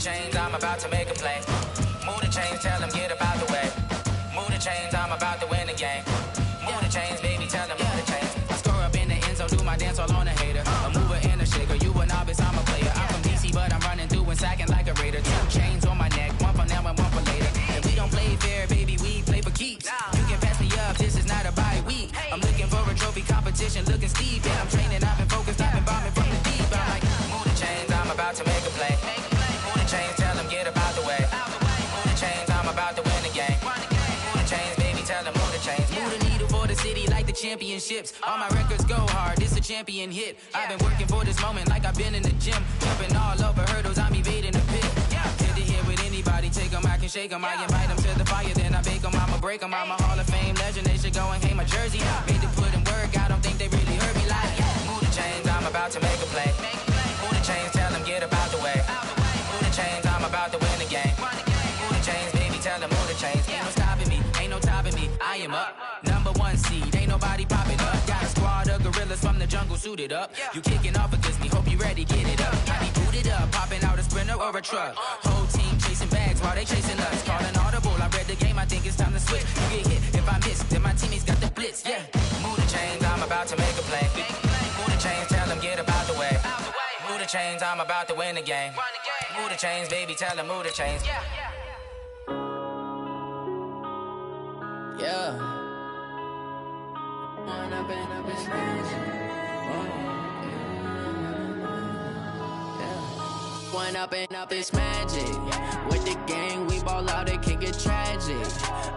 chains, I'm about to make a play. Move the chains, tell them get up out the way. Move the chains, I'm about to win the game. Move the chains, baby, tell them move the chains. I score up in the end zone, do my dance all on a hater. A mover and a shaker, you a novice, I'm a player. I'm from DC, but I'm running through and sacking like a raider. 2 chains on my neck, one for now and one for later. And we don't play fair, baby, we play for keeps. You can pass me up, this is not a bye week. I'm looking for a trophy competition, looking steep. And I'm training, I've been focused, I've been bombing from the deep. I'm like, move the chains, I'm about to make a play. Move the chains, tell them get up out the way. Move the chains, I'm about to win the game. Move the chains, baby, tell them move the chains. Move the needle for the city like the championships. All my records go hard, this a champion hit. I've been working for this moment like I've been in the gym. Jumping all over hurdles, I'm evading the pit. Hit it here with anybody, take them, I can shake them. I invite them to the fire, then I bake them, I'ma break them. I'm a Hall of Fame legend, they should go and hang my jersey. Made to put in work, I don't think they really heard me like. Move the chains, I'm about to make a play. Move the chains, tell them get up out the way. Move the chains, I'm about to win the game. Move the chains, baby, tell them move the chains. Ain't no stopping me, ain't no topping me, I am up. #1 seed, ain't nobody popping up. Got a squad of gorillas from the jungle suited up. You kicking off against me, hope you ready, get it up. I be booted up, popping out a sprinter or a truck. Whole team chasing bags while they chasing us. Calling audible, I read the game, I think it's time to switch. You get hit, if I miss, then my teammates got the blitz, yeah. Move the chains, I'm about to make a play. Move the chains, tell them get up out the way. Move the chains, I'm about to win the game. Move the chains, baby, tell them move the chains. Yeah. One up and up is magic. With the gang, we ball out, it can get tragic.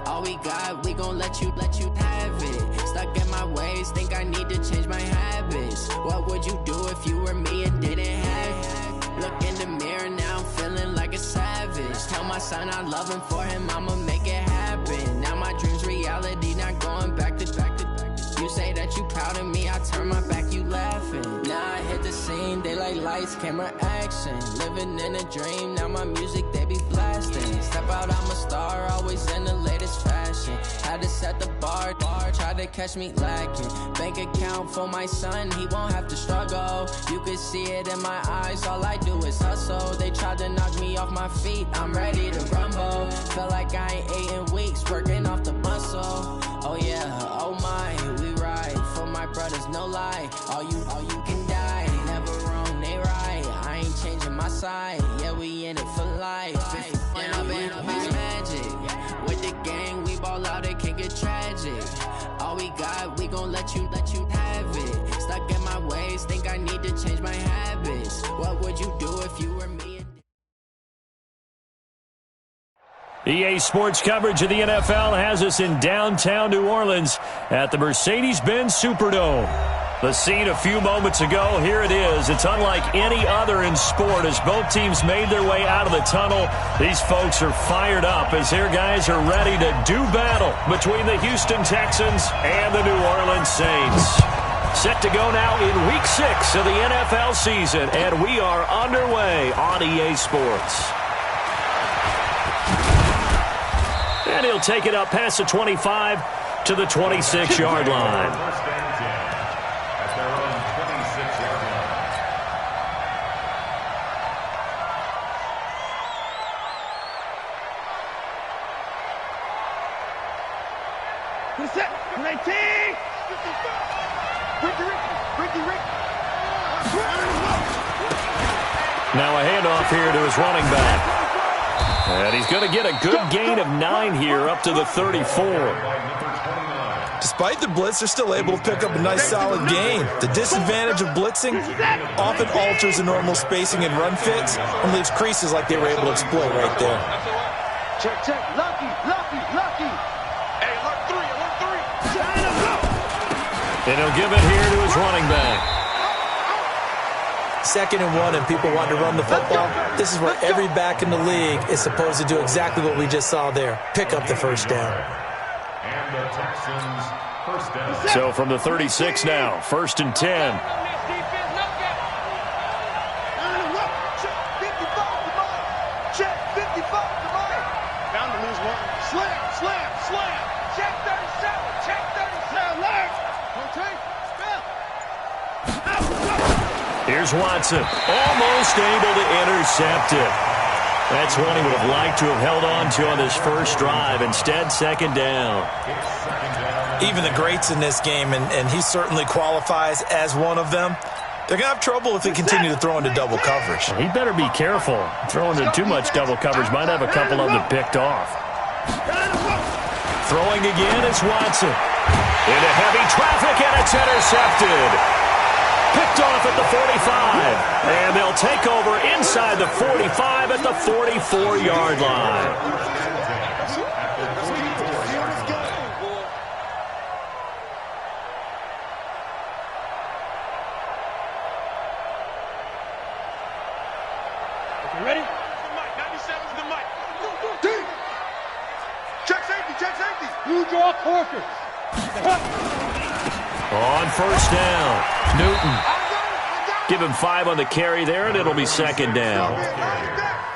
All we got, we gon' let you have it. Stuck in my ways, think I need to change my habits. What would you do if you were me and didn't have it? Look in the mirror, now I'm feeling like a savage. Tell my son I love him, for him I'ma make it happen. Now my dream's reality, not going back to. You say that you proud of me, I turn my back, you laughing. Now I hit the scene, they like lights, camera, action. Living in a dream, now my music, they be blasting. Step out, I'm a star, always in the latest fashion. Had to set the bar, try to catch me lacking. Bank account for my son, he won't have to struggle. You could see it in my eyes, all I do is hustle. They tried to knock me off my feet, I'm ready to rumble. Feel like I ain't ate in weeks, working off the muscle. Oh yeah, oh my, we ride for my brothers, no lie. All you can die, never wrong, they right. I ain't changing my side, yeah, we in it for life. And I've been magic. With the gang, we ball out, it can get tragic. All we got, we gon' let you have it. Stuck in my ways, think I need to change my habits. What would you do if you were me? EA Sports coverage of the NFL has us in downtown New Orleans at the Mercedes-Benz Superdome. The scene a few moments ago, here it is. It's unlike any other in sport as both teams made their way out of the tunnel. These folks are fired up as their guys are ready to do battle between the Houston Texans and the New Orleans Saints. Set to go now in Week 6 of the NFL season, and we are underway on EA Sports. And he'll take it up past the 25 to the 26-yard line. First and 10 at their own 26-yard line. Who's that? 19! Ricky. Now a handoff here to his running back. And he's going to get a good gain of 9 here up to the 34. Despite the blitz, they're still able to pick up a nice solid gain. The disadvantage of blitzing often alters the normal spacing and run fits and leaves creases like they were able to exploit right there. Check. Lucky. Hey, alert 3. And he'll give it here to his running back. 2nd and 1 and people want to run the football. This is where every back in the league is supposed to do exactly what we just saw there. Pick up the first down. And the Texans first down. So from the 36 now, 1st and 10. Check 55 to mine. Bound to lose one. Slam. Check 37. Left. Okay. Here's Watson, almost able to intercept it. That's one he would have liked to have held on to on this first drive. Instead, second down. Even the greats in this game, and he certainly qualifies as one of them, they're going to have trouble if they continue to throw into double coverage. He better be careful. Throwing into too much double coverage might have a couple of them picked off. Throwing again is Watson. Into heavy traffic, and it's intercepted. Picked off at the 45. And they'll take over inside the 45 at the 44-yard line. Ready? 97's the mic. Check safety, check safety. You draw quarters. On first down, Newton. Give him 5 on the carry there, and it'll be second down.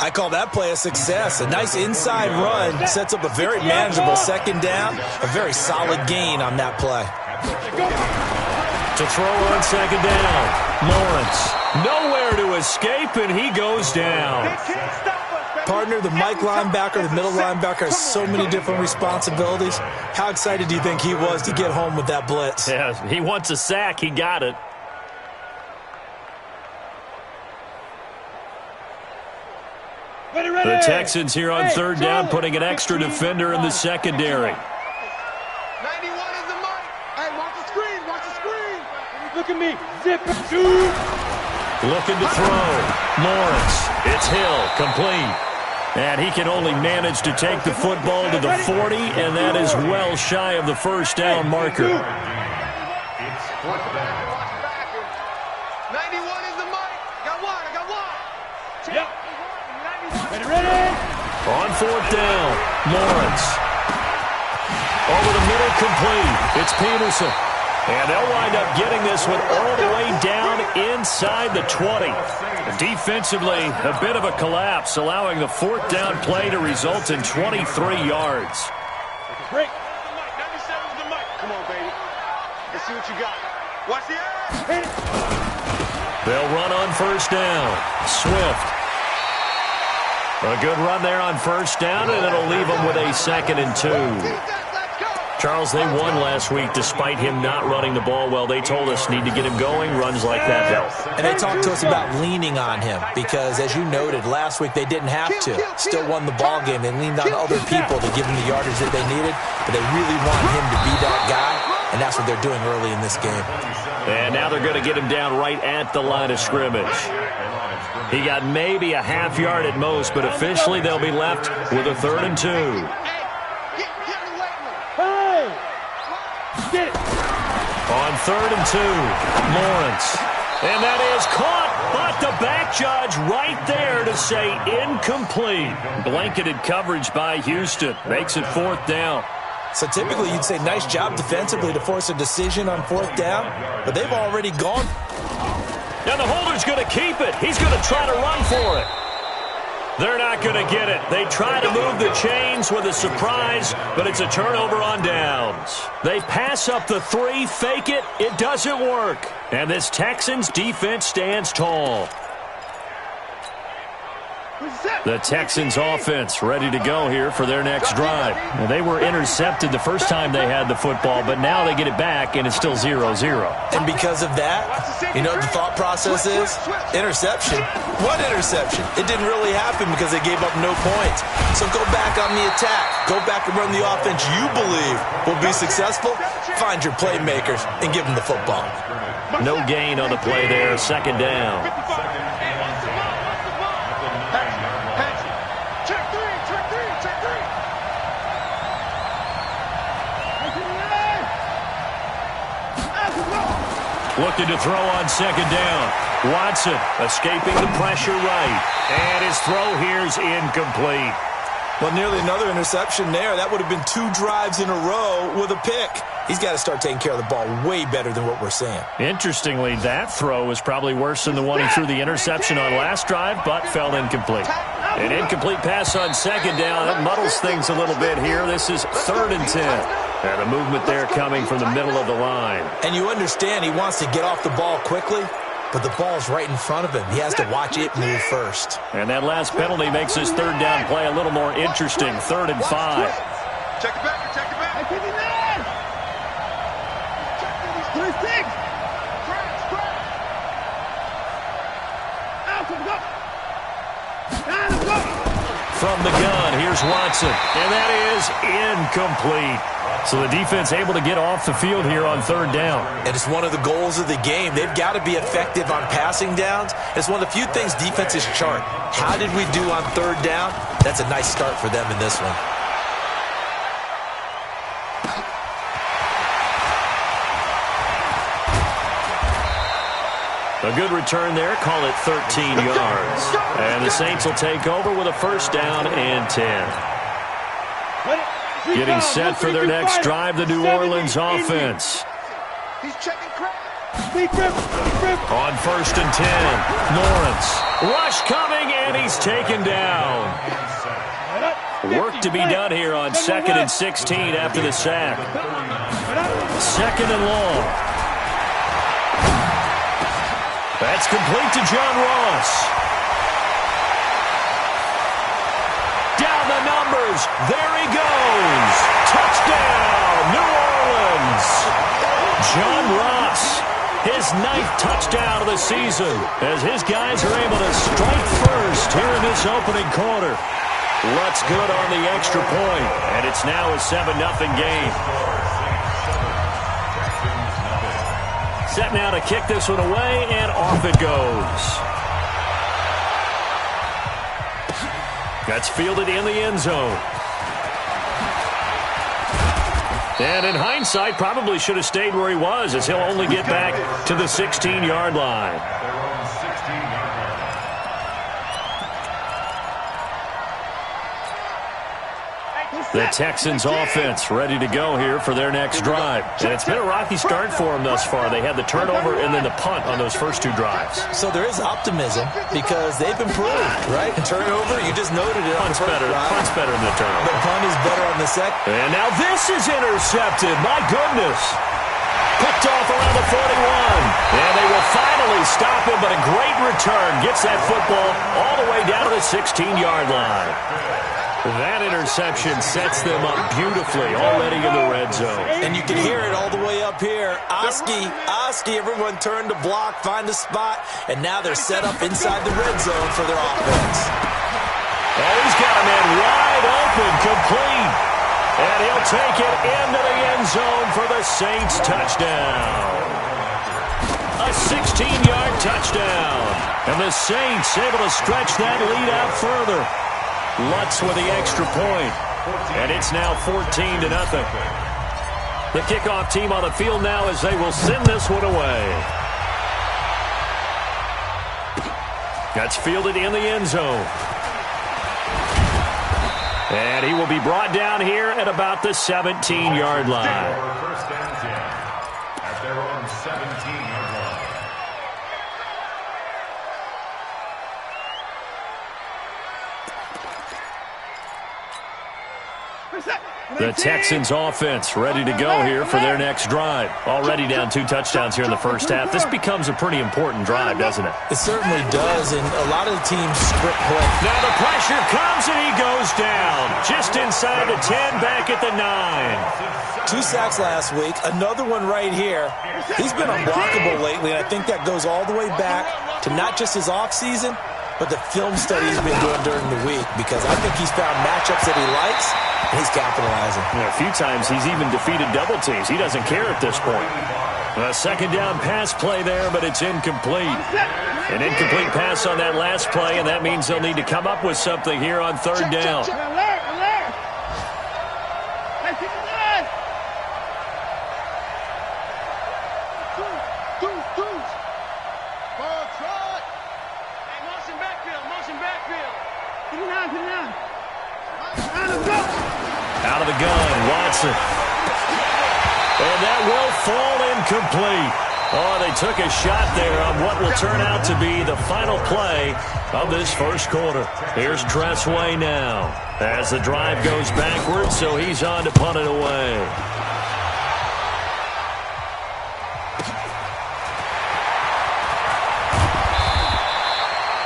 I call that play a success. A nice inside run sets up a very manageable second down. A very solid gain on that play. To throw on second down, Lawrence. Nowhere to escape, and he goes down. Partner, the Mike linebacker, the middle linebacker has so many different responsibilities. How excited do you think he was to get home with that blitz? Yeah, he wants a sack. He got it. The Texans here on third down, putting an extra defender in the secondary. 91 is the mic. Hey, watch the screen, watch the screen. Look at me. Zip it, shoot. Looking to throw. Lawrence. It's Hill. Complete. And he can only manage to take the football to the 40, and that is well shy of the first down marker. 91 is the mic. Got one, I got one. Yep. Ready? On fourth down, Lawrence. Over the middle, complete. It's Peterson. And they'll wind up getting this one all the way down inside the 20. Defensively, a bit of a collapse, allowing the fourth down play to result in 23 yards. Break. 97's the mic. Come on, baby. Let's see what you got. Watch the air. Hit it. They'll run on first down. Swift. A good run there on first down, and it'll leave them with a 2nd and 2. Charles, they won last week despite him not running the ball well. They told us need to get him going. Runs like that help. And they talked to us about leaning on him because, as you noted, last week they didn't have to. Still won the ball game. They leaned on other people to give him the yardage that they needed, but they really want him to be that guy, and that's what they're doing early in this game. And now they're going to get him down right at the line of scrimmage. He got maybe a half yard at most, but officially they'll be left with a 3rd and 2. Get it. On 3rd and 2, Lawrence. And that is caught, but the back judge right there to say incomplete. Blanketed coverage by Houston. Makes it 4th down. So typically you'd say nice job defensively to force a decision on 4th down, but they've already gone. And the holder's going to keep it. He's going to try to run for it. They're not going to get it. They try to move the chains with a surprise, but it's a turnover on downs. They pass up the 3, fake it. It doesn't work. And this Texans defense stands tall. The Texans offense ready to go here for their next drive. Well, they were intercepted the first time they had the football, but now they get it back, and it's still 0-0. And because of that, you know what the thought process is? Interception. What interception? It didn't really happen because they gave up no points. So go back on the attack. Go back and run the offense you believe will be successful. Find your playmakers and give them the football. No gain on the play there. 2nd down. Looking to throw on 2nd down. Watson escaping the pressure right. And his throw here's incomplete. Well, nearly another interception there. That would have been 2 drives in a row with a pick. He's got to start taking care of the ball way better than what we're seeing. Interestingly, that throw was probably worse than the one he threw the interception on last drive, but fell incomplete. An incomplete pass on 2nd down. That muddles things a little bit here. This is 3rd and 10. And a movement there coming from the middle of the line. And you understand he wants to get off the ball quickly. but the ball's right in front of him. He has to watch it move first. And that last penalty makes his third down play a little more interesting. 3rd and 5. Check it back, check it back. I keep it there. Check it, 3-6. From the gun, here's Watson. And that is incomplete. So the defense able to get off the field here on 3rd down. And it's one of the goals of the game. They've got to be effective on passing downs. It's one of the few things defenses chart. How did we do on 3rd down? That's a nice start for them in this one. A good return there. Call it 13 yards. And the Saints will take over with a 1st down and 10. Getting set for their next drive, the New Orleans offense. He's checking crap. On 1st and 10, Lawrence. Rush coming, and he's taken down. Work to be done here on 2nd and 16 after the sack. 2nd and long. That's complete to John Ross. Down the numbers. There he goes. Touchdown, New Orleans. John Ross, his 9th touchdown of the season, as his guys are able to strike first here in this opening quarter. Lutz good on the extra point, and it's now a 7-0 game. Set now to kick this one away, and off it goes. That's fielded in the end zone. And in hindsight, probably should have stayed where he was, as he'll only get back to the 16-yard line. The Texans offense ready to go here for their next drive. And it's been a rocky start for them thus far. They had the turnover and then the punt on those first 2 drives. So there is optimism because they've improved, right? Turnover, you just noted it. Punt's better than the turnover. The punt is better on the second. And now this is intercepted. My goodness. Picked off around the 41. And they will finally stop him, but a great return. Gets that football all the way down to the 16-yard line. That interception sets them up beautifully already in the red zone. And you can hear it all the way up here. Oski, everyone turned to block, find a spot, and now they're set up inside the red zone for their offense. Oh, he's got a man wide open, complete. And he'll take it into the end zone for the Saints touchdown. A 16-yard touchdown. And the Saints able to stretch that lead out further. Lutz with the extra point. And it's now 14-0. The kickoff team on the field now as they will send this one away. That's fielded in the end zone. And he will be brought down here at about the 17-yard line. First and 10 at their own 17-yard line. The Texans offense ready to go here for their next drive. Already down 2 touchdowns here in the first half. This becomes a pretty important drive, doesn't it? It certainly does, and a lot of the teams script play. Now the pressure comes and he goes down. Just inside the 10, back at the 9. 2 sacks last week, another one right here. He's been unblockable lately, and I think that goes all the way back to not just his offseason, but the film study he's been doing during the week, because I think he's found matchups that he likes, and he's capitalizing. Yeah, a few times he's even defeated double teams. He doesn't care at this point. A second down pass play there, but it's incomplete. An incomplete pass on that last play, and that means they'll need to come up with something here on 3rd down. Out of the gun, Watson. And that will fall incomplete. Oh, they took a shot there on what will turn out to be the final play of this first quarter. Here's Tressway now as the drive goes backwards, so he's on to punt it away.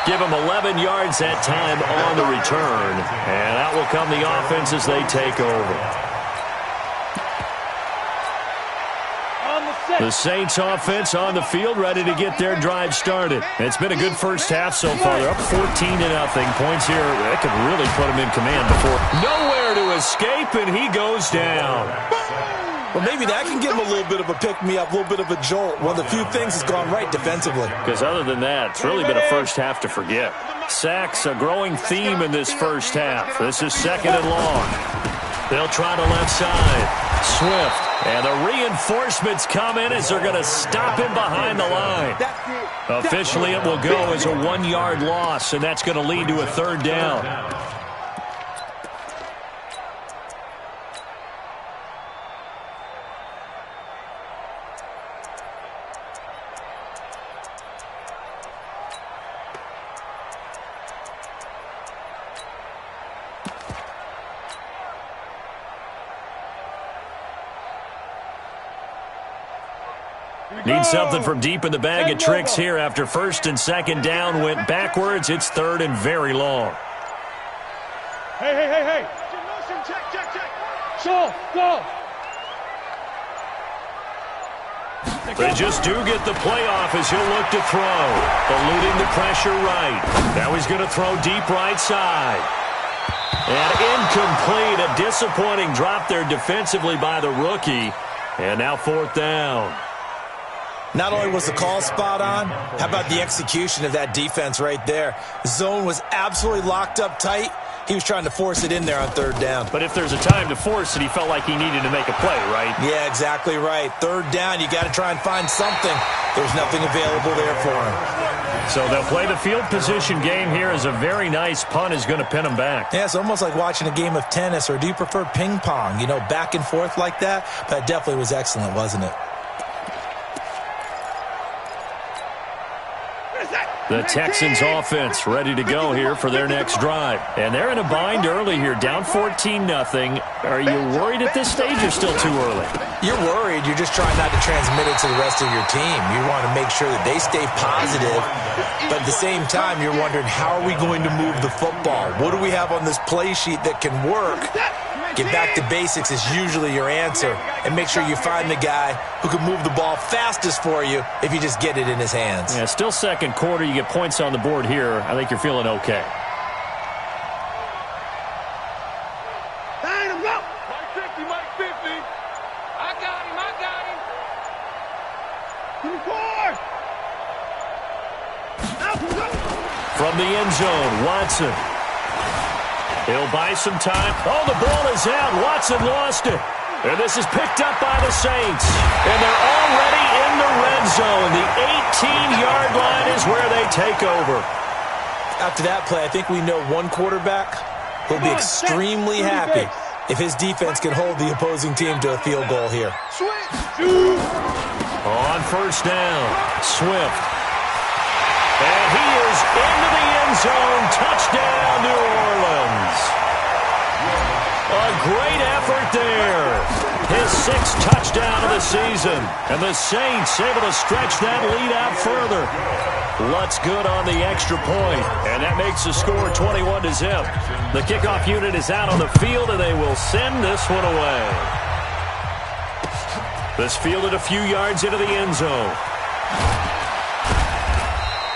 Give him 11 yards that time on the return. And out will come the offense as they take over. The Saints offense on the field, ready to get their drive started. It's been a good first half so far. They're up 14-0. Points here, that could really put them in command before. Nowhere to escape, and he goes down. Well, maybe that can give him a little bit of a pick-me-up, a little bit of a jolt. One of the few things has gone right defensively. Because other than that, it's really been a first half to forget. Sacks, a growing theme in this first half. This is 2nd and long. They'll try to left side. Swift. And the reinforcements come in as they're going to stop him behind the line. Officially, it will go as a 1-yard loss, and that's going to lead to a 3rd down. Need something from deep in the bag of tricks here after 1st and 2nd down went backwards. It's 3rd and very long. Hey. Show, go. They just do get the playoff as he'll look to throw. Eluding the pressure right. Now he's going to throw deep right side. And incomplete. A disappointing drop there defensively by the rookie. And now 4th down. Not only was the call spot on, how about the execution of that defense right there? The zone was absolutely locked up tight. He was trying to force it in there on 3rd down. But if there's a time to force it, he felt like he needed to make a play, right? Yeah, exactly right. 3rd down, you got to try and find something. There's nothing available there for him. So they'll play the field position game here as a very nice punt is going to pin him back. Yeah, it's almost like watching a game of tennis, or do you prefer ping pong? You know, back and forth like that? That definitely was excellent, wasn't it? The Texans offense ready to go here for their next drive. And they're in a bind early here, down 14-0. Are you worried at this stage or still too early? You're worried. You're just trying not to transmit it to the rest of your team. You want to make sure that they stay positive. But at the same time, you're wondering, how are we going to move the football? What do we have on this play sheet that can work? Get back to basics is usually your answer. And make sure you find the guy who can move the ball fastest for you if you just get it in his hands. Yeah, still 2nd quarter. You get points on the board here. I think you're feeling okay. Mike 50. I got him. From the end zone, Watson. He'll buy some time. Oh, the ball is out. Watson lost it. And this is picked up by the Saints. And they're already in the red zone. The 18-yard line is where they take over. After that play, I think we know one quarterback will be extremely happy if his defense can hold the opposing team to a field goal here. On 1st down, Swift. And he is into the end zone. Touchdown, New Orleans. A great effort there. His 6th touchdown of the season. And the Saints able to stretch that lead out further. Lutz good on the extra point. And that makes the score 21-0. The kickoff unit is out on the field, and they will send this one away. This fielded a few yards into the end zone.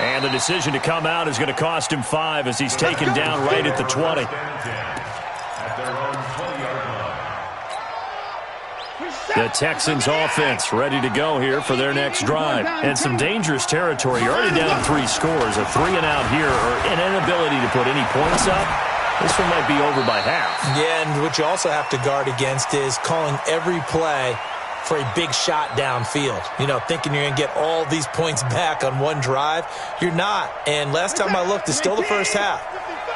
And the decision to come out is going to cost him 5 as he's taken down right at the 20. The Texans offense ready to go here for their next drive. And some dangerous territory. You're already down 3 scores. A 3-and-out here, or an inability to put any points up. This one might be over by half. Yeah, and what you also have to guard against is calling every play for a big shot downfield. You know, thinking you're going to get all these points back on one drive. You're not. And last time I looked, it's still the first half.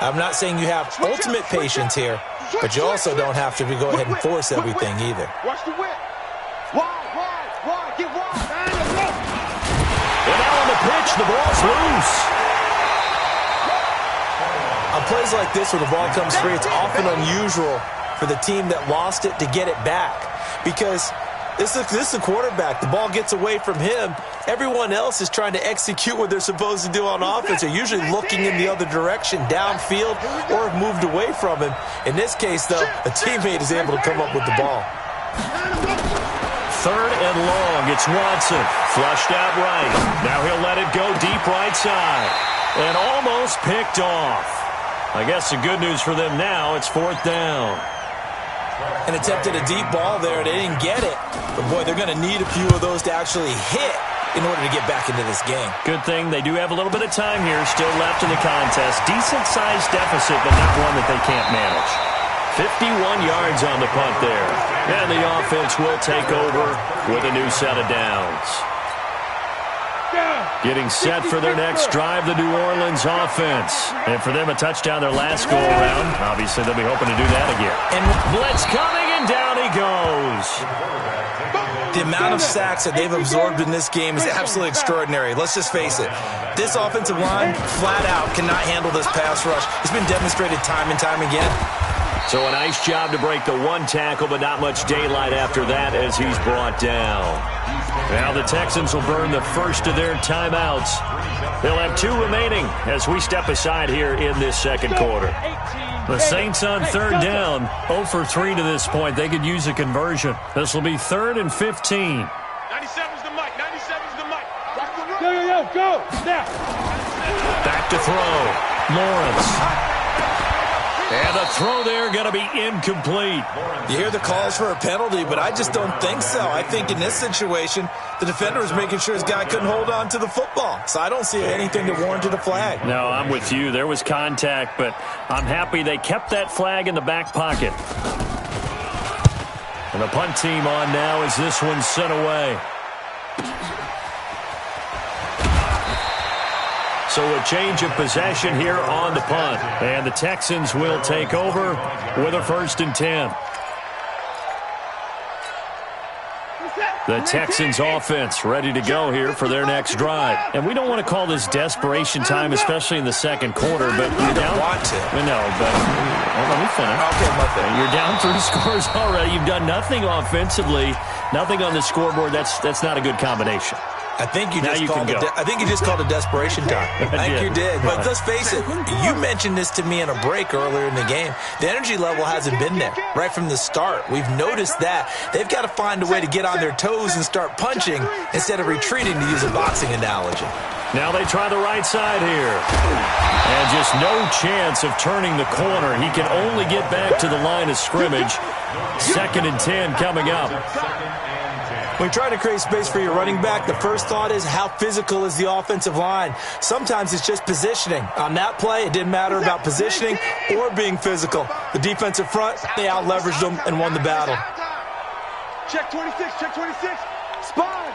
I'm not saying you have ultimate patience here, but you also don't have to go ahead and force everything either. Watch the whip. Wide, get wide. And now on the pitch, the ball's loose. On plays like this where the ball comes free, it's often unusual for the team that lost it to get it back. Because This is a quarterback. The ball gets away from him. Everyone else is trying to execute what they're supposed to do on offense. They're usually looking in the other direction, downfield, or have moved away from him. In this case, though, a teammate is able to come up with the ball. 3rd and long. It's Watson. Flushed out right. Now he'll let it go deep right side. And almost picked off. I guess the good news for them now, it's 4th down. And attempted a deep ball there. They didn't get it. But, boy, they're going to need a few of those to actually hit in order to get back into this game. Good thing they do have a little bit of time here still left in the contest. Decent-sized deficit, but not one that they can't manage. 51 yards on the punt there. And the offense will take over with a new set of downs. Getting set for their next drive, the New Orleans offense. And for them, a touchdown their last go-around. Obviously, they'll be hoping to do that again. And blitz coming, and down he goes. The amount of sacks that they've absorbed in this game is absolutely extraordinary. Let's just face it. This offensive line, flat out, cannot handle this pass rush. It's been demonstrated time and time again. So a nice job to break the one tackle, but not much daylight after that as he's brought down. Now the Texans will burn the first of their timeouts. They'll have 2 remaining as we step aside here in this second quarter. The Saints on 3rd down, 0 for 3 to this point. They could use a conversion. This will be 3rd and 15. 97's the mic. 97's the mic. Go. Now. Back to throw. Lawrence. And the throw there going to be incomplete. You hear the calls for a penalty, but I just don't think so. I think in this situation, the defender was making sure his guy couldn't hold on to the football. So I don't see anything that warranted a flag. No, I'm with you. There was contact, but I'm happy they kept that flag in the back pocket. And the punt team on now as this one's sent away. So a change of possession here on the punt. And the Texans will take over with a 1st and 10. The Texans offense ready to go here for their next drive. And we don't want to call this desperation time, especially in the second quarter, but you're down. Want to. No, but let me finish. Okay, my thing. You're down 3 scores already. You've done nothing offensively, nothing on the scoreboard. That's not a good combination. I think you just called it desperation time. I think you did. But let's face it, you mentioned this to me in a break earlier in the game. The energy level hasn't been there right from the start. We've noticed that. They've got to find a way to get on their toes and start punching instead of retreating, to use a boxing analogy. Now they try the right side here. And just no chance of turning the corner. He can only get back to the line of scrimmage. 2nd and 10 coming up. When you try to create space for your running back, the first thought is how physical is the offensive line. Sometimes it's just positioning. On that play, it didn't matter about positioning or being physical. The defensive front, they out-leveraged them and won the battle. Check 26, check 26. Sponge.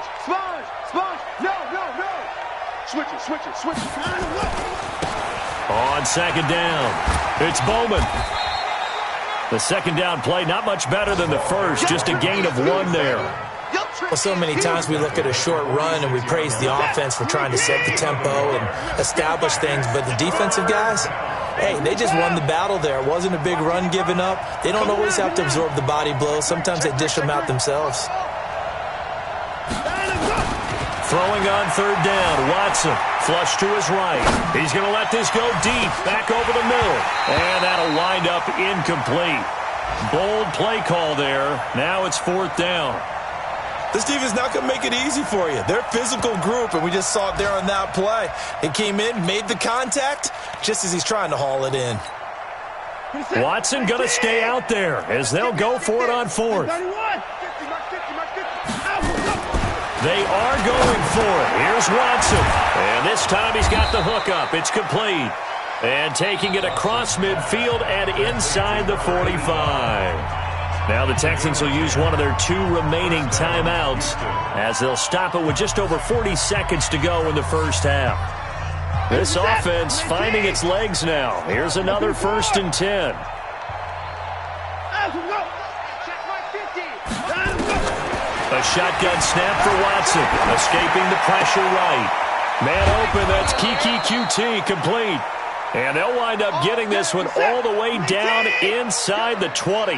No. Switch it. On 2nd down, it's Bowman. The 2nd down play, not much better than the first, just a gain of 1 there. Well, so many times we look at a short run and we praise the offense for trying to set the tempo and establish things, but the defensive guys, hey, they just won the battle there. It wasn't a big run given up. They don't always have to absorb the body blows. Sometimes they dish them out themselves. Throwing on 3rd down, Watson, flush to his right. He's going to let this go deep, back over the middle, and that'll wind up incomplete. Bold play call there. Now it's 4th down. This defense is not going to make it easy for you. They're a physical group, and we just saw it there on that play. He came in, made the contact, just as he's trying to haul it in. Watson going to stay out there as they'll go for it on 4th. They are going for it. Here's Watson. And this time he's got the hook up. It's complete. And taking it across midfield and inside the 45. Now the Texans will use one of their 2 remaining timeouts as they'll stop it with just over 40 seconds to go in the first half. This offense finding its legs now. Here's another 1st and 10. A shotgun snap for Watson. Escaping the pressure right. Man open, that's Kiki QT complete. And they'll wind up getting this one all the way down inside the 20.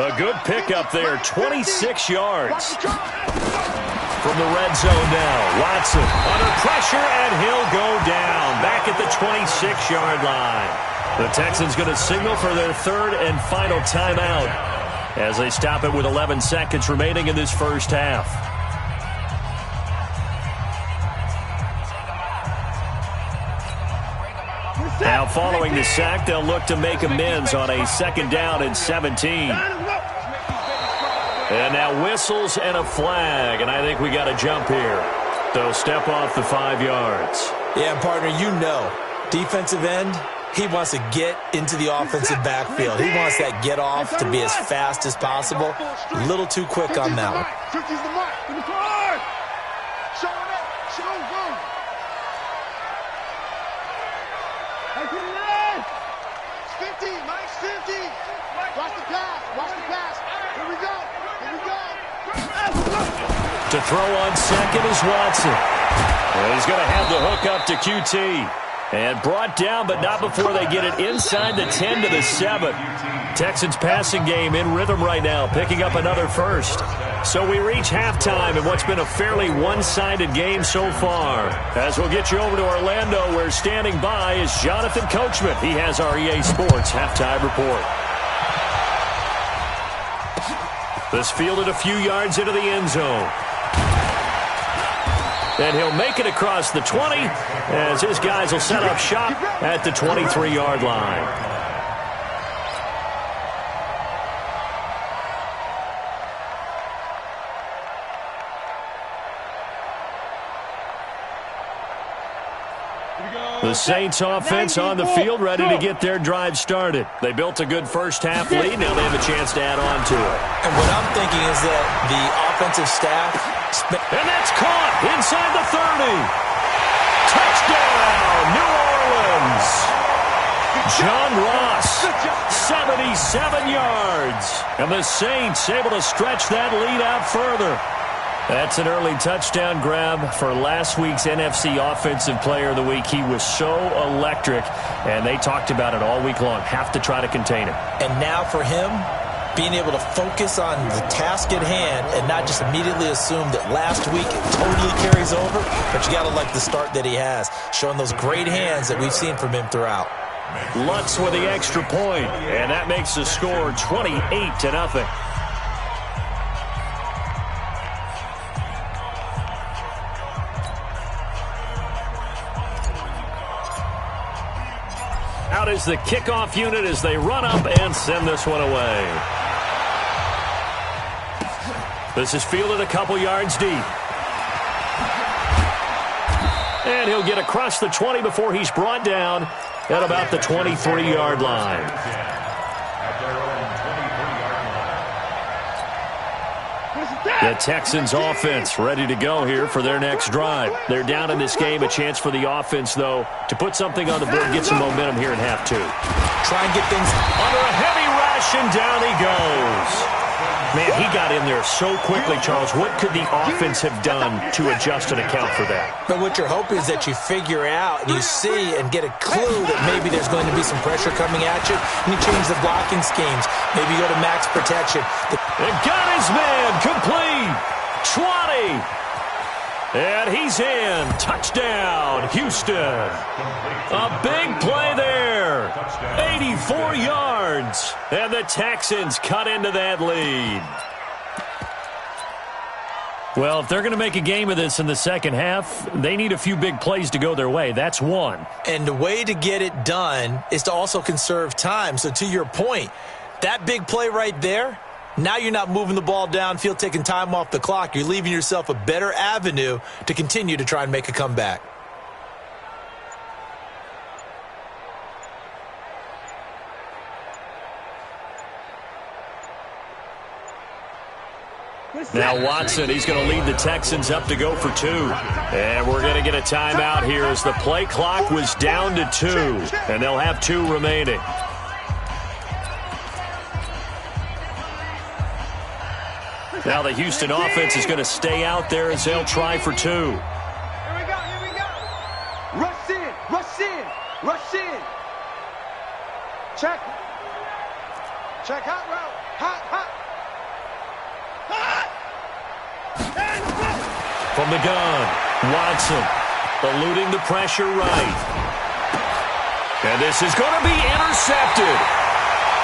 A good pickup there, 26 yards. From the red zone now, Watson under pressure, and he'll go down back at the 26-yard line. The Texans going to signal for their third and final timeout as they stop it with 11 seconds remaining in this first half. Now following the sack, they'll look to make amends on a second down and 17. And now whistles and a flag, and I think we got a jump here. So step off the 5 yards. Yeah, partner, you know, defensive end, he wants to get into the offensive backfield. He wants that get off to be as fast as possible. A little too quick on that one. 50's the mark. Show it up. Show it up. 50, Mike's 50. Watch the pass. Watch the pass. Here we go. Here we go. To throw on second is Watson. And he's going to have the hook up to QT. And brought down, but not before they get it inside the 10 to the 7. Texans passing game in rhythm right now, picking up another first. So we reach halftime in what's been a fairly one-sided game so far. As we'll get you over to Orlando, where standing by is Jonathan Coachman. He has our EA Sports halftime report. This fielded a few yards into the end zone. And he'll make it across the 20 as his guys will set up shop at the 23-yard line. The Saints offense on the field, ready to get their drive started. They built a good first-half lead. Now they have a chance to add on to it. And what I'm thinking is that the offensive staff... And that's caught inside the 30. Touchdown, New Orleans. John Ross, 77 yards. And the Saints able to stretch that lead out further. That's an early touchdown grab for last week's NFC Offensive Player of the Week. He was so electric, and they talked about it all week long. Have to try to contain him. And now for him, being able to focus on the task at hand and not just immediately assume that last week it totally carries over, but you got to like the start that he has, showing those great hands that we've seen from him throughout. Lutz with the extra point, and that makes the score 28-0. Out is the kickoff unit as they run up and send this one away. This is fielded a couple yards deep. And he'll get across the 20 before he's brought down at about the 23-yard line. The Texans offense ready to go here for their next drive. They're down in this game. A chance for the offense, though, to put something on the board, get some momentum here in half two. Try and get things under a heavy rush, and down he goes. Man, he got in there so quickly, Charles. What could the offense have done to adjust and account for that? But what you're hoping is that you figure out, you see, and get a clue that maybe there's going to be some pressure coming at you, and you change the blocking schemes. Maybe you go to max protection. And got his man complete. 20. And he's in. Touchdown, Houston. A big play there. 84 yards. And the Texans cut into that lead. Well, if they're going to make a game of this in the second half, they need a few big plays to go their way. That's one. And the way to get it done is to also conserve time. So to your point, that big play right there, now you're not moving the ball downfield, taking time off the clock. You're leaving yourself a better avenue to continue to try and make a comeback. Now Watson, he's going to lead the Texans up to go for two. And we're going to get a timeout here as the play clock was down to 2. And they'll have 2 remaining. Now the Houston offense is going to stay out there as they'll try for 2. Here we go, here we go. Rush in, rush in, rush in. Check. Check hot route. From the gun, Watson eluding the pressure right. And this is going to be intercepted.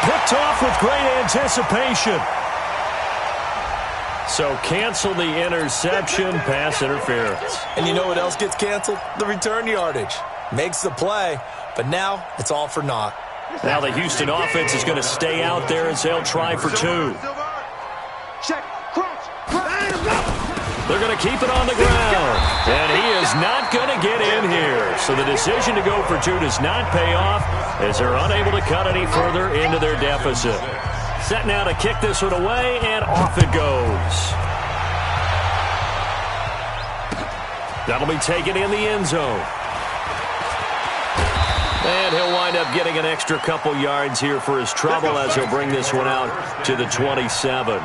Picked off with great anticipation. So cancel the interception, pass interference. And you know what else gets canceled? The return yardage. Makes the play, but now it's all for naught. Now the Houston offense is going to stay out there as they'll try for two. Check, crouch, They're going to keep it on the ground. And he is not going to get in here. So the decision to go for two does not pay off as they're unable to cut any further into their deficit. Set now to kick this one away, and off it goes. That'll be taken in the end zone. And he'll wind up getting an extra couple yards here for his trouble as he'll bring this one out to the 27.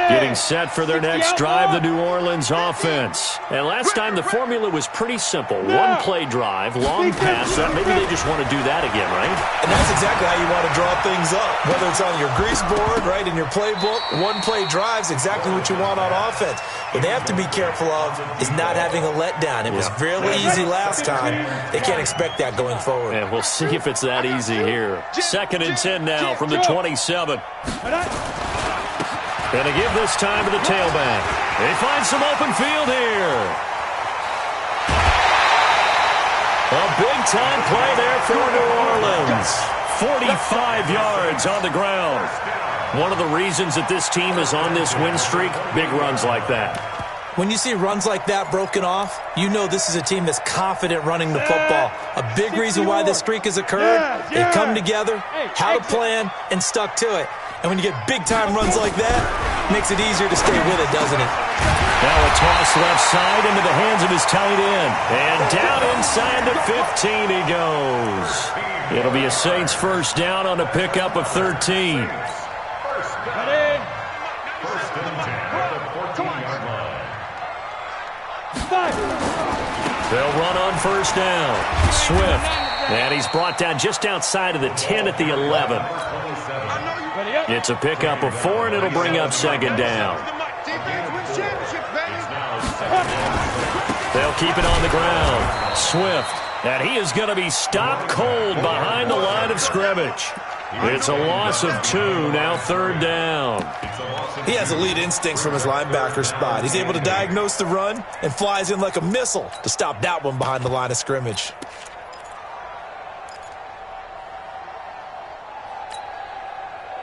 Getting set for their next drive, the New Orleans offense. And last time the formula was pretty simple. One play drive, long pass. Maybe they just want to do that again, right? And that's exactly how you want to draw things up. Whether it's on your grease board, right, in your playbook, one play drive's exactly what you want on offense. What they have to be careful of is not having a letdown. It was really easy last time. They can't expect that going forward. And we'll see if it's that easy here. 2nd and 10 now from the 27. And to give this time to the tailback. They find some open field here. A big-time play there for New Orleans. 45 yards on the ground. One of the reasons that this team is on this win streak, big runs like that. When you see runs like that broken off, you know this is a team that's confident running the football. A big reason why this streak has occurred, they come together, had a plan, and stuck to it. And when you get big-time runs like that, it makes it easier to stay with it, doesn't it? Now a toss left side into the hands of his tight end. And down inside the 15 he goes. It'll be a Saints first down on a pickup of 13. They'll run on first down. Swift. And he's brought down just outside of the 10 at the 11. It's a pickup of 4, and it'll bring up 2nd down. They'll keep it on the ground. Swift. And he is going to be stopped cold behind the line of scrimmage. It's a loss of 2, now 3rd down. He has elite instincts from his linebacker spot. He's able to diagnose the run and flies in like a missile to stop that one behind the line of scrimmage.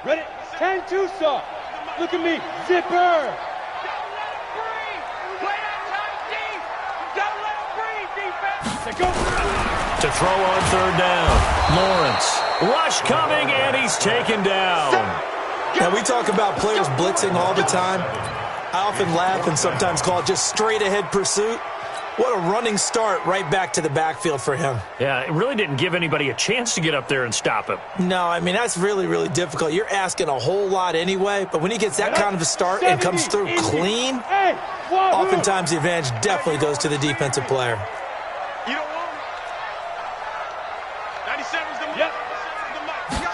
Ready? 10-2, sir. Look at me. Zipper. To throw on 3rd down. Lawrence. Rush coming, and he's taken down. Now, we talk about players blitzing all the time. I often laugh and sometimes call it just straight-ahead pursuit. What a running start right back to the backfield for him. Yeah, it really didn't give anybody a chance to get up there and stop him. No, I mean, that's really, really difficult. You're asking a whole lot anyway, but when he gets that kind of a start and comes through clean, oftentimes the advantage definitely goes to the defensive player. You don't want 97's the mic.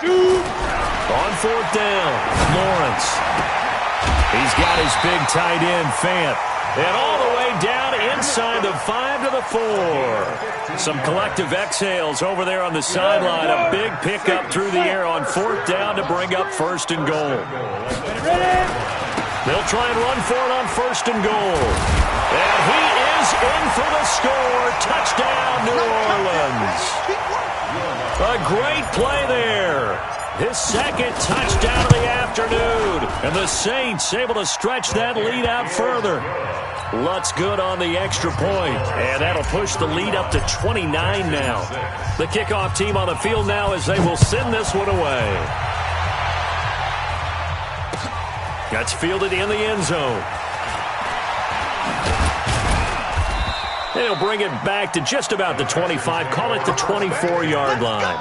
On 4th down, Lawrence. He's got his big tight end, Fant. And all the way down inside the 5 to the 4. Some collective exhales over there on the sideline. A big pickup through the air on 4th down to bring up 1st and goal. They'll try and run for it on 1st and goal. And he is in for the score. Touchdown, New Orleans. A great play there. His 2nd touchdown of the afternoon. And the Saints able to stretch that lead out further. Lutz good on the extra point. And that'll push the lead up to 29 now. The kickoff team on the field now as they will send this one away. That's fielded in the end zone. They'll bring it back to just about the 25. Call it the 24-yard line.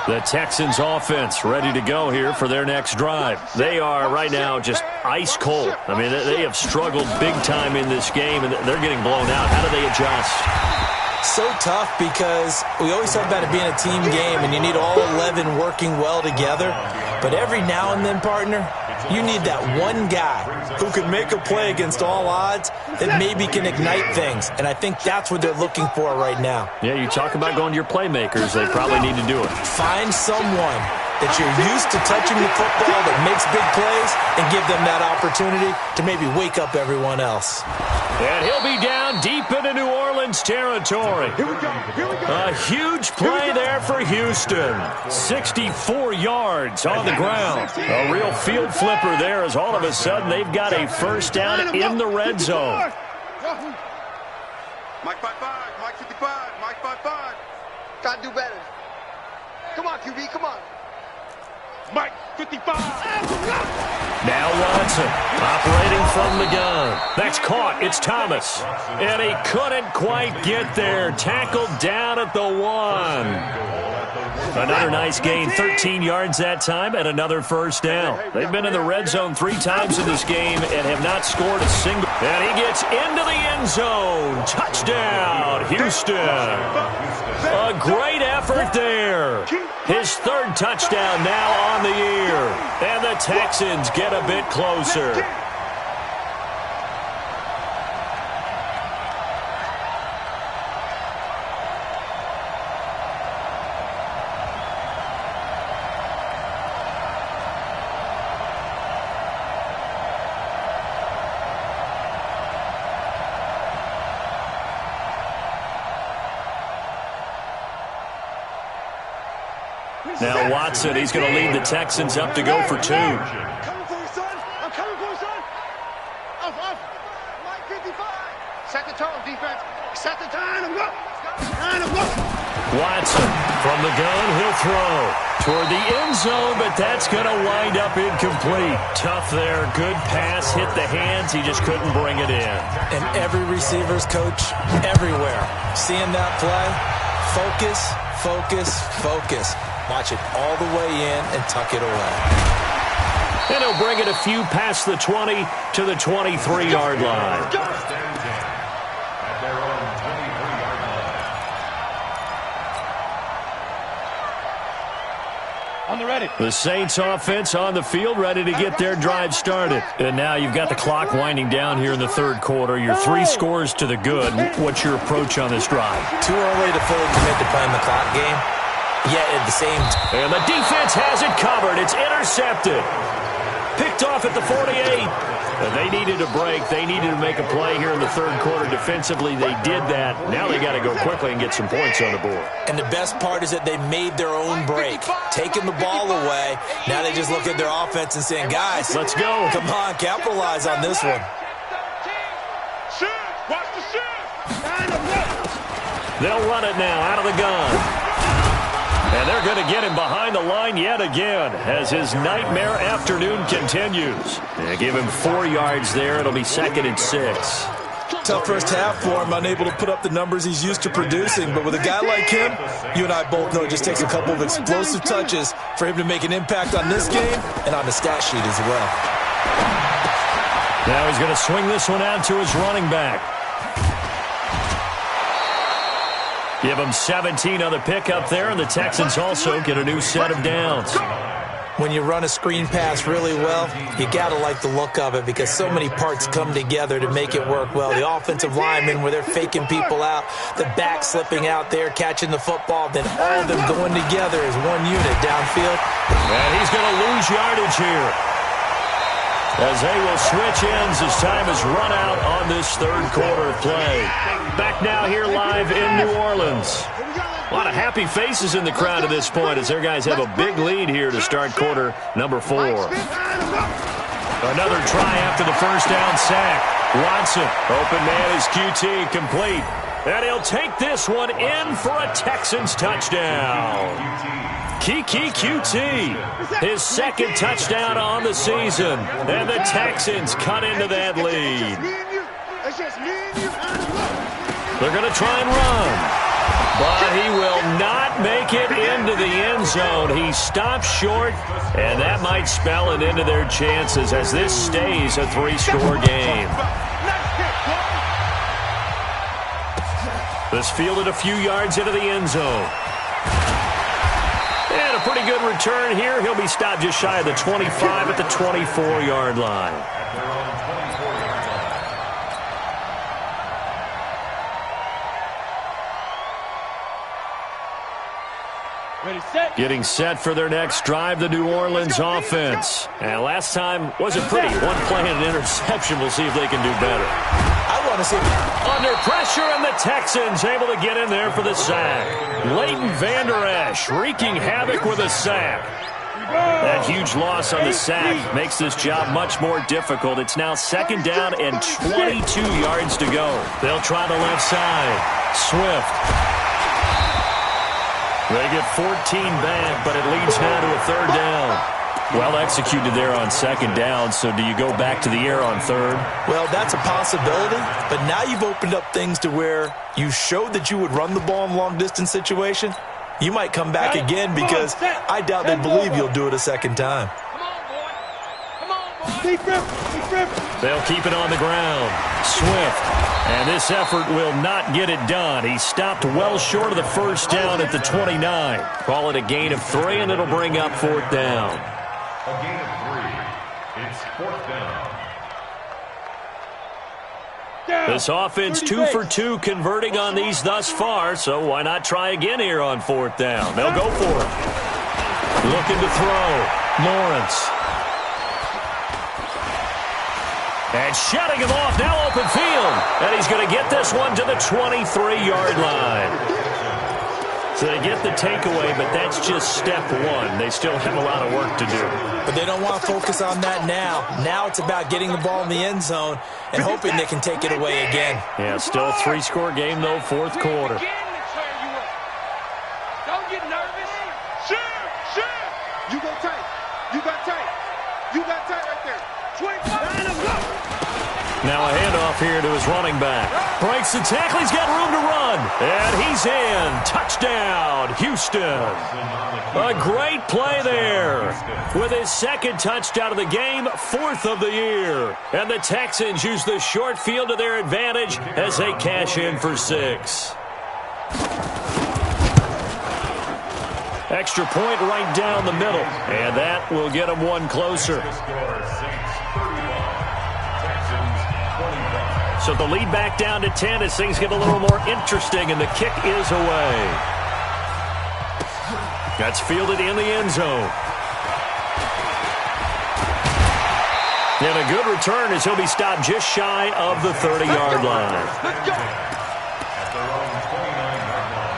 The Texans offense ready to go here for their next drive. They are right now just ice cold. I mean, they have struggled big time in this game, and they're getting blown out. How do they adjust? So tough because we always talk about it being a team game and you need all 11 working well together. But every now and then, partner, you need that one guy who can make a play against all odds that maybe can ignite things. And I think that's what they're looking for right now. Yeah, you talk about going to your playmakers. They probably need to do it. Find someone that you're used to touching the football that makes big plays and give them that opportunity to maybe wake up everyone else. And he'll be down deep into New Orleans territory. Here we go. Here we go. A huge play there for Houston. 64 yards on the ground. A real field flipper there as all of a sudden they've got a first down in the red zone. Mike 5-5, Mike 55, Mike 5-5. Gotta do better. Come on, QB, come on. Mike 55. Now Watson operating from the gun. That's caught. It's Thomas. And he couldn't quite get there. Tackled down at the 1. Another nice gain. 13 yards that time and another first down. They've been in the red zone 3 times in this game and have not scored a single. And he gets into the end zone. Touchdown, Houston. A great effort there. His 3rd touchdown now on the year. And the Texans get a bit closer. Now Watson, he's going to lead the Texans up to go for 2. Coming for you, son. I'm coming for you, son. Off. Mike 55. Set the tone, defense. Set the time. I'm go. Watson from the gun, he'll throw toward the end zone, but that's going to wind up incomplete. Tough there, good pass, hit the hands, he just couldn't bring it in. And every receiver's coach everywhere, seeing that play, focus. Watch it all the way in and tuck it away. And he'll bring it a few past the 20 to the 23-yard line. At their own 23-yard line. On the ready. The Saints offense on the field, ready to get their drive started. And now you've got the clock winding down here in the 3rd quarter. Your 3 scores to the good. What's your approach on this drive? Too early to fully commit to playing the clock game. Yet at the same time. And the defense has it covered. It's intercepted. Picked off at the 48. And they needed a break. They needed to make a play here in the 3rd quarter. Defensively, they did that. Now they got to go quickly and get some points on the board. And the best part is that they made their own break, taking the ball away. Now they just look at their offense and saying, guys, let's go. Come on, capitalize on this one. Shoot. Watch the shoot. They'll run it now out of the gun. And they're going to get him behind the line yet again as his nightmare afternoon continues. They give him 4 yards there. It'll be 2nd and 6. Tough first half for him, unable to put up the numbers he's used to producing. But with a guy like him, you and I both know it just takes a couple of explosive touches for him to make an impact on this game and on the stat sheet as well. Now he's going to swing this one out to his running back. Give him 17 on the pickup there, and the Texans also get a new set of downs. When you run a screen pass really well, you got to like the look of it because so many parts come together to make it work well. The offensive linemen, where they're faking people out, the back slipping out there, catching the football, then all of them going together as one unit downfield. And he's going to lose yardage here, as they will switch ends as time is run out on this 3rd quarter play. Back now here live in New Orleans. A lot of happy faces in the crowd at this point as their guys have a big lead here to start quarter number 4. Another try after the first down sack. Watson, open man is QT, complete. And he'll take this one in for a Texans touchdown. Kiki QT, his 2nd touchdown on the season. And the Texans cut into that lead. They're going to try and run. But he will not make it into the end zone. He stops short, and that might spell it into their chances as this stays a 3-score game. This fielded a few yards into the end zone. And a pretty good return here. He'll be stopped just shy of the 25 at the 24-yard line. Getting set for their next drive, the New Orleans offense. And last time wasn't pretty. One play and an interception. We'll see if they can do better. I want to see under pressure, and the Texans able to get in there for the sack. Leighton Vander Esch wreaking havoc with a sack. That huge loss on the sack makes this job much more difficult. It's now second down and 22 yards to go. They'll try the left side. Swift. They get 14 back, but it leads now to a third down. Well executed there on second down, so do you go back to the air on third? Well, that's a possibility, but now you've opened up things to where you showed that you would run the ball in a long-distance situation. You might come back again because I doubt they believe you'll do it a second time. They'll keep it on the ground. Swift. And this effort will not get it done. He stopped well short of the first down at the 29. Call it a gain of 3, and it'll bring up fourth down. A gain of 3. It's fourth down. This offense 2 for 2 converting on these thus far, so why not try again here on fourth down? They'll go for it. Looking to throw. Lawrence. And shutting him off, now open field. And he's going to get this one to the 23-yard line. So they get the takeaway, but that's just step one. They still have a lot of work to do. But they don't want to focus on that now. Now it's about getting the ball in the end zone and hoping they can take it away again. Yeah, still a 3-score game, though, fourth quarter. Don't get nervous. Sure. You go tight. You got tight. You got tight right there. 25. Now a handoff here to his running back. Breaks the tackle. He's got room to run. And he's in. Touchdown, Houston. A great play there. With his second touchdown of the game, fourth of the year. And the Texans use the short field to their advantage as they cash in for 6. Extra point right down the middle. And that will get them one closer. So the lead back down to 10 as things get a little more interesting, and the kick is away. That's fielded in the end zone. And a good return as he'll be stopped just shy of the 30-yard line. At their own 29-yard line.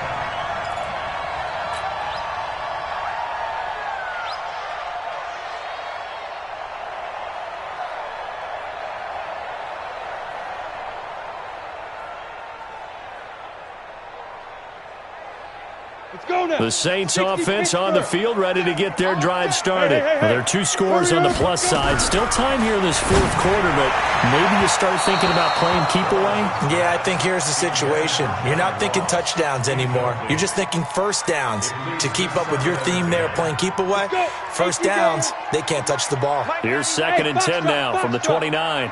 The Saints offense on the field, ready to get their drive started. Well, there are 2 scores on the plus side. Still time here in this fourth quarter, but maybe you start thinking about playing keep away? Yeah, I think here's the situation. You're not thinking touchdowns anymore. You're just thinking first downs. To keep up with your theme there, playing keep away, first downs, they can't touch the ball. Here's second and 10 now from the 29.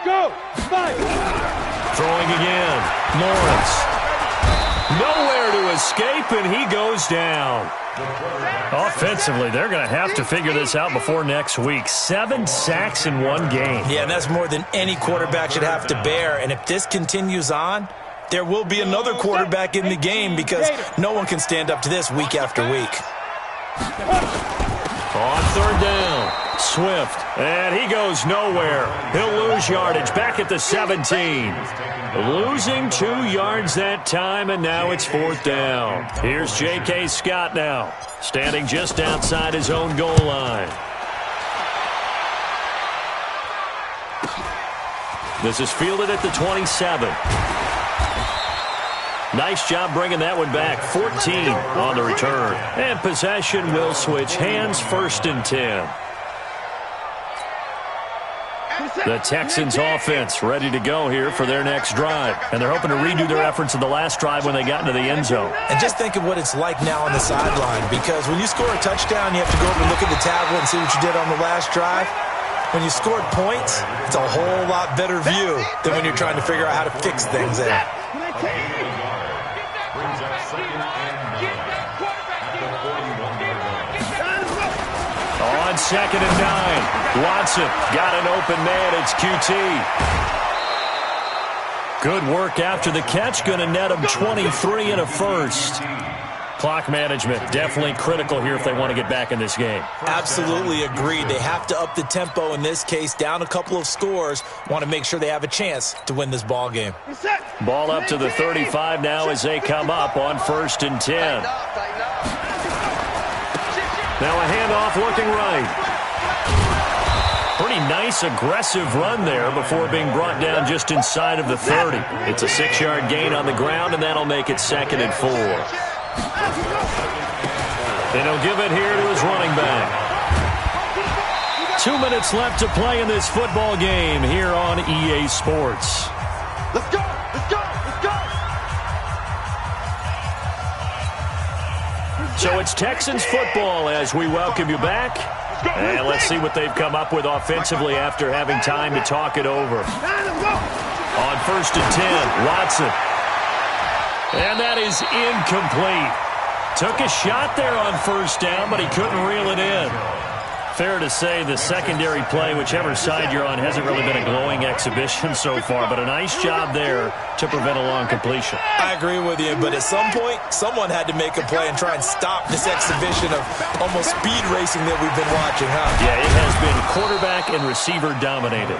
Go. Throwing again. Lawrence. Nowhere to escape, and he goes down. Offensively, they're going to have to figure this out before next week. 7 sacks in one game. Yeah, and that's more than any quarterback should have to bear. And if this continues on, there will be another quarterback in the game because no one can stand up to this week after week. On third down, Swift, and he goes nowhere. He'll lose yardage back at the 17. Losing 2 yards that time, and now it's fourth down. Here's J.K. Scott now, standing just outside his own goal line. This is fielded at the 27. Nice job bringing that one back. 14 on the return. And possession will switch hands, first and 10. The Texans offense ready to go here for their next drive. And they're hoping to redo their efforts in the last drive when they got into the end zone. And just think of what it's like now on the sideline, because when you score a touchdown, you have to go over and look at the tablet and see what you did on the last drive. When you scored points, it's a whole lot better view than when you're trying to figure out how to fix things there. Brings up 2nd and 9 at the 41-yard line. On 2nd and 9, Watson got an open man. It's QT. Good work after the catch. Going to net him 23 and a first. Clock management definitely critical here if they want to get back in this game. Absolutely agreed. They have to up the tempo in this case, down a couple of scores. Want to make sure they have a chance to win this ball game. Ball up to the 35 now as they come up on 1st and 10. Now a handoff looking right. Pretty nice aggressive run there before being brought down just inside of the 30. It's a 6-yard gain on the ground, and that'll make it 2nd and 4. And he'll give it here to his running back. 2 minutes left to play in this football game here on EA Sports. Let's go! Let's go! Let's go! So it's Texans football as we welcome you back. And let's see what they've come up with offensively after having time to talk it over. On 1st and 10, Watson. And that is incomplete. Took a shot there on 1st down, but he couldn't reel it in. Fair to say the secondary play, whichever side you're on, hasn't really been a glowing exhibition so far, but a nice job there to prevent a long completion. I agree with you, but at some point, someone had to make a play and try and stop this exhibition of almost speed racing that we've been watching, huh? Yeah, it has been quarterback and receiver dominated.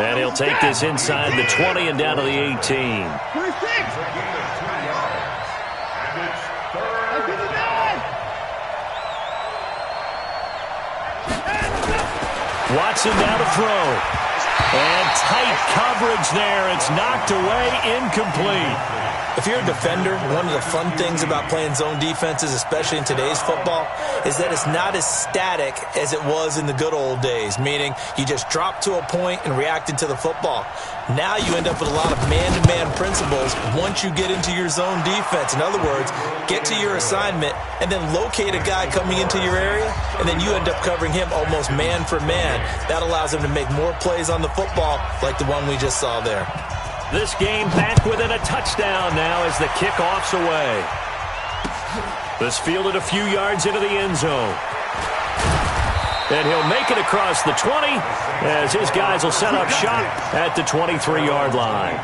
And he'll take this inside the 20 and down to the 18. Watson now to throw. And tight coverage there. It's knocked away, incomplete. If you're a defender, one of the fun things about playing zone defenses, especially in today's football, is that it's not as static as it was in the good old days, meaning you just dropped to a point and reacted to the football. Now you end up with a lot of man-to-man principles once you get into your zone defense. In other words, get to your assignment and then locate a guy coming into your area, and then you end up covering him almost man for man. That allows him to make more plays on the football like the one we just saw there. This game back within a touchdown now as the kickoff's away. This fielded a few yards into the end zone. And he'll make it across the 20 as his guys will set up shop at the 23-yard line.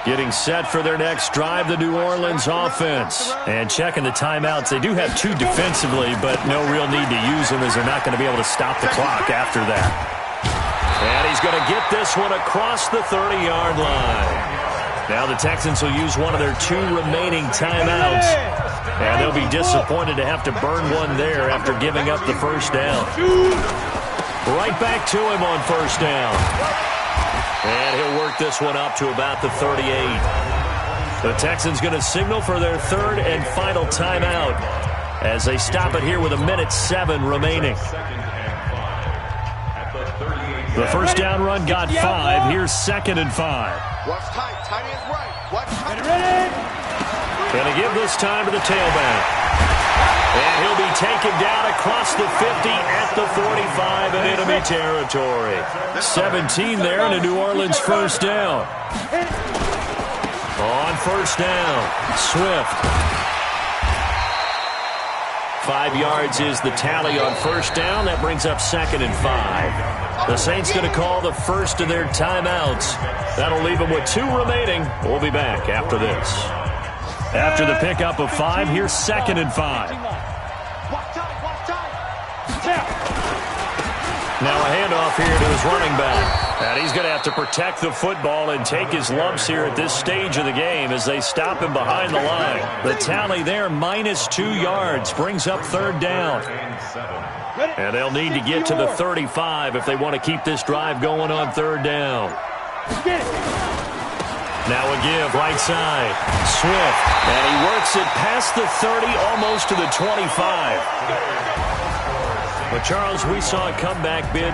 Getting set for their next drive, the New Orleans offense. And checking the timeouts. They do have 2 defensively, but no real need to use them as they're not going to be able to stop the clock after that. And he's going to get this one across the 30-yard line. Now the Texans will use one of their 2 remaining timeouts. And they'll be disappointed to have to burn one there after giving up the 1st down. Right back to him on 1st down. And he'll work this one up to about the 38. The Texans going to signal for their 3rd and final timeout as they stop it here with 1:07 remaining. The 1st down run got 5. Here's 2nd and 5. Watch tight. Tight ends right. Watch tight. Going to give this time to the tailback. And he'll be taken down across the 50 at the 45 in enemy territory. 17 there and a New Orleans 1st down. On 1st down, Swift. 5 yards is the tally on 1st down. That brings up 2nd and 5. The Saints going to call the first of their timeouts. That'll leave them with 2 remaining. We'll be back after this. After the pickup of 5, here's 2nd and 5. Now a handoff here to his running back. And he's going to have to protect the football and take his lumps here at this stage of the game as they stop him behind the line. The tally there, -2 yards, brings up 3rd down. And they'll need to get to the 35 if they want to keep this drive going on 3rd down. Now a give, right side. Swift, and he works it past the 30, almost to the 25. But, Charles, we saw a comeback bid.